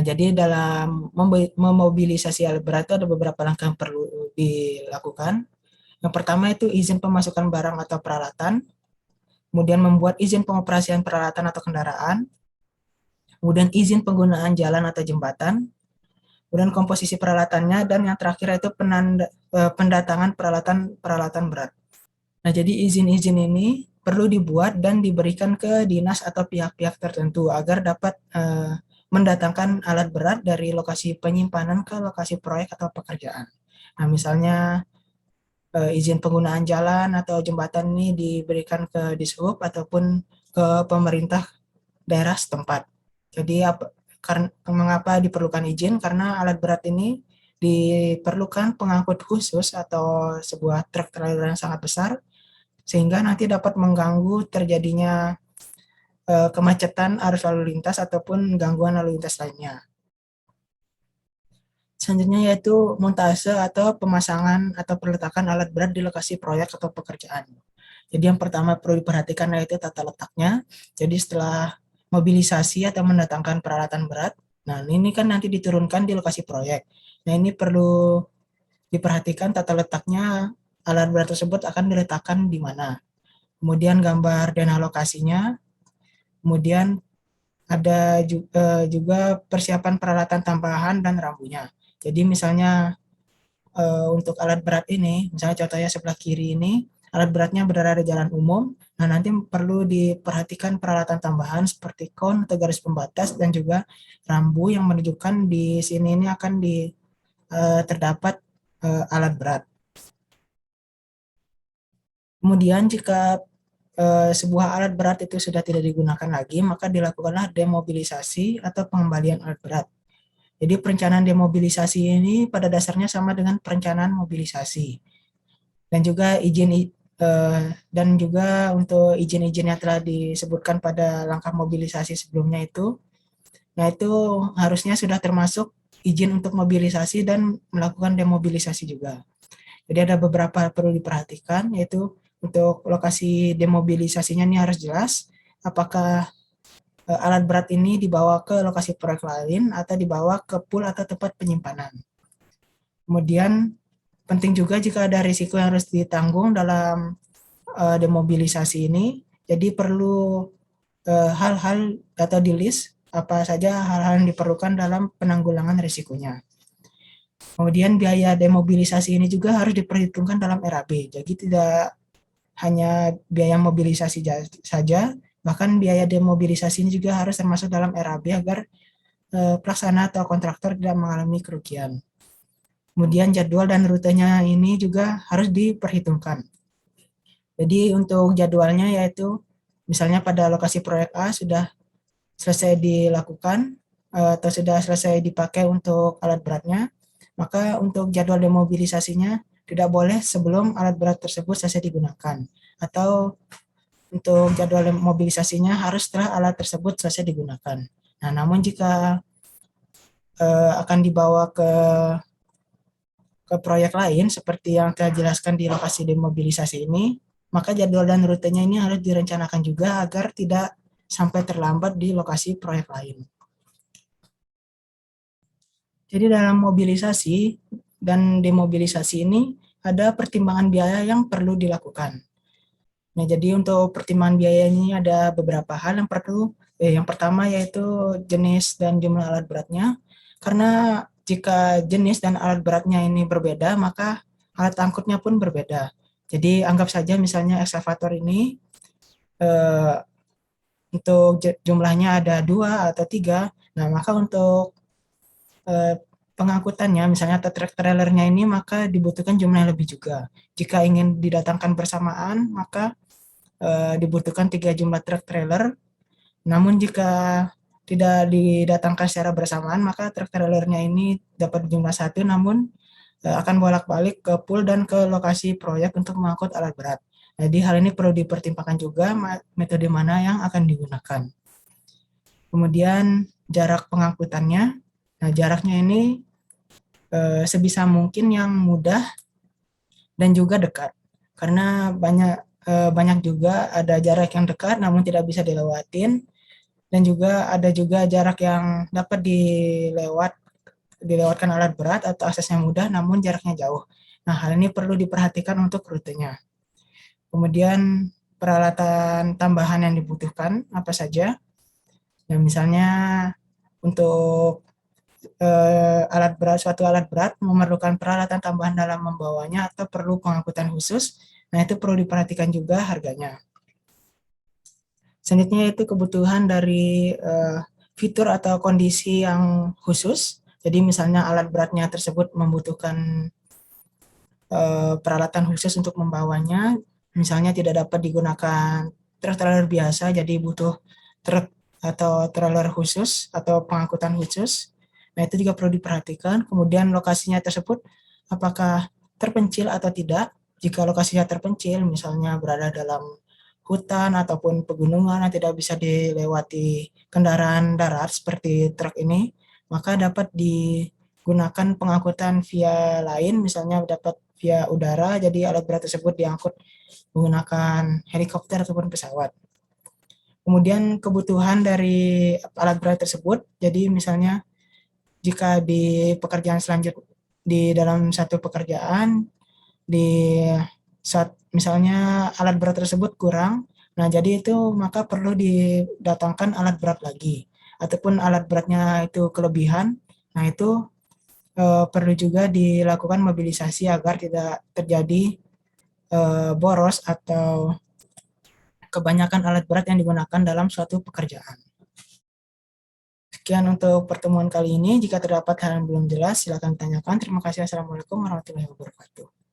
jadi dalam memobilisasi alat berat itu ada beberapa langkah yang perlu dilakukan. Yang pertama itu izin pemasukan barang atau peralatan, kemudian membuat izin pengoperasian peralatan atau kendaraan, kemudian izin penggunaan jalan atau jembatan, kemudian komposisi peralatannya, dan yang terakhir itu pendatangan peralatan berat. Nah, jadi izin-izin ini perlu dibuat dan diberikan ke dinas atau pihak-pihak tertentu agar dapat mendatangkan alat berat dari lokasi penyimpanan ke lokasi proyek atau pekerjaan. Nah, misalnya izin penggunaan jalan atau jembatan ini diberikan ke Dishub ataupun ke pemerintah daerah setempat. Jadi mengapa diperlukan izin? Karena alat berat ini diperlukan pengangkut khusus atau sebuah truk trailer yang sangat besar, sehingga nanti dapat mengganggu terjadinya kemacetan arus lalu lintas ataupun gangguan lalu lintas lainnya. Selanjutnya yaitu montase atau pemasangan atau peletakan alat berat di lokasi proyek atau pekerjaan. Jadi yang pertama perlu diperhatikan yaitu tata letaknya. Jadi setelah mobilisasi atau mendatangkan peralatan berat, nah ini kan nanti diturunkan di lokasi proyek. Nah ini perlu diperhatikan tata letaknya, alat berat tersebut akan diletakkan di mana. Kemudian gambar dan lokasinya, kemudian ada juga persiapan peralatan tambahan dan rambunya. Jadi misalnya untuk alat berat ini, misalnya contohnya sebelah kiri ini, alat beratnya berada di jalan umum. Nah, nanti perlu diperhatikan peralatan tambahan seperti kon atau garis pembatas dan juga rambu yang menunjukkan di sini ini akan terdapat alat berat. Kemudian jika sebuah alat berat itu sudah tidak digunakan lagi, maka dilakukanlah demobilisasi atau pengembalian alat berat. Jadi perencanaan demobilisasi ini pada dasarnya sama dengan perencanaan mobilisasi. Dan juga untuk izin-izin yang telah disebutkan pada langkah mobilisasi sebelumnya itu, nah itu harusnya sudah termasuk izin untuk mobilisasi dan melakukan demobilisasi juga. Jadi ada beberapa perlu diperhatikan, yaitu untuk lokasi demobilisasinya ini harus jelas, apakah alat berat ini dibawa ke lokasi proyek lain atau dibawa ke pool atau tempat penyimpanan. Kemudian penting juga jika ada risiko yang harus ditanggung dalam demobilisasi ini, jadi perlu hal-hal atau di list apa saja hal-hal yang diperlukan dalam penanggulangan risikonya. Kemudian biaya demobilisasi ini juga harus diperhitungkan dalam RAB, jadi tidak hanya biaya mobilisasi saja, bahkan biaya demobilisasi ini juga harus termasuk dalam RAB agar pelaksana atau kontraktor tidak mengalami kerugian. Kemudian jadwal dan rutenya ini juga harus diperhitungkan. Jadi untuk jadwalnya yaitu misalnya pada lokasi proyek A sudah selesai dilakukan atau sudah selesai dipakai untuk alat beratnya, maka untuk jadwal demobilisasinya tidak boleh sebelum alat berat tersebut selesai digunakan, atau untuk jadwal mobilisasinya harus setelah alat tersebut selesai digunakan. Nah, namun jika akan dibawa ke proyek lain seperti yang telah jelaskan di lokasi demobilisasi ini, maka jadwal dan rutenya ini harus direncanakan juga agar tidak sampai terlambat di lokasi proyek lain. Jadi dalam mobilisasi dan demobilisasi ini ada pertimbangan biaya yang perlu dilakukan. Nah, jadi untuk pertimbangan biaya ini ada beberapa hal yang perlu. Yang pertama yaitu jenis dan jumlah alat beratnya. Karena jika jenis dan alat beratnya ini berbeda, maka alat angkutnya pun berbeda. Jadi anggap saja misalnya ekskavator ini untuk jumlahnya ada 2 atau 3. Nah, maka untuk pengangkutannya, misalnya truk trailernya ini, maka dibutuhkan jumlah yang lebih juga. Jika ingin didatangkan bersamaan, maka dibutuhkan 3 jumlah truk trailer. Namun jika tidak didatangkan secara bersamaan, maka truk trailernya ini dapat jumlah 1, namun akan bolak-balik ke pool dan ke lokasi proyek untuk mengangkut alat berat. Jadi hal ini perlu dipertimbangkan juga metode mana yang akan digunakan. Kemudian jarak pengangkutannya. Nah, jaraknya ini sebisa mungkin yang mudah dan juga dekat. Karena banyak juga ada jarak yang dekat namun tidak bisa dilewatin. Dan juga ada juga jarak yang dapat dilewatkan alat berat atau aksesnya mudah namun jaraknya jauh. Nah, hal ini perlu diperhatikan untuk rutenya. Kemudian peralatan tambahan yang dibutuhkan apa saja? Ya, misalnya untuk suatu alat berat memerlukan peralatan tambahan dalam membawanya atau perlu pengangkutan khusus. Nah, itu perlu diperhatikan juga harganya. Selanjutnya itu kebutuhan dari fitur atau kondisi yang khusus. Jadi misalnya alat beratnya tersebut membutuhkan peralatan khusus untuk membawanya. Misalnya tidak dapat digunakan truk-trailer biasa, jadi butuh truk atau trailer khusus atau pengangkutan khusus. Nah, itu juga perlu diperhatikan. Kemudian lokasinya tersebut apakah terpencil atau tidak. Jika lokasinya terpencil, misalnya berada dalam hutan ataupun pegunungan yang tidak bisa dilewati kendaraan darat seperti truk ini, maka dapat digunakan pengangkutan via lain, misalnya dapat via udara, jadi alat berat tersebut diangkut menggunakan helikopter ataupun pesawat. Kemudian kebutuhan dari alat berat tersebut, jadi misalnya jika di pekerjaan selanjutnya di dalam satu pekerjaan di saat misalnya alat berat tersebut kurang, nah jadi itu maka perlu didatangkan alat berat lagi ataupun alat beratnya itu kelebihan, nah itu perlu juga dilakukan mobilisasi agar tidak terjadi boros atau kebanyakan alat berat yang digunakan dalam suatu pekerjaan. Sekian untuk pertemuan kali ini. Jika terdapat hal yang belum jelas, silakan tanyakan. Terima kasih. Assalamualaikum warahmatullahi wabarakatuh.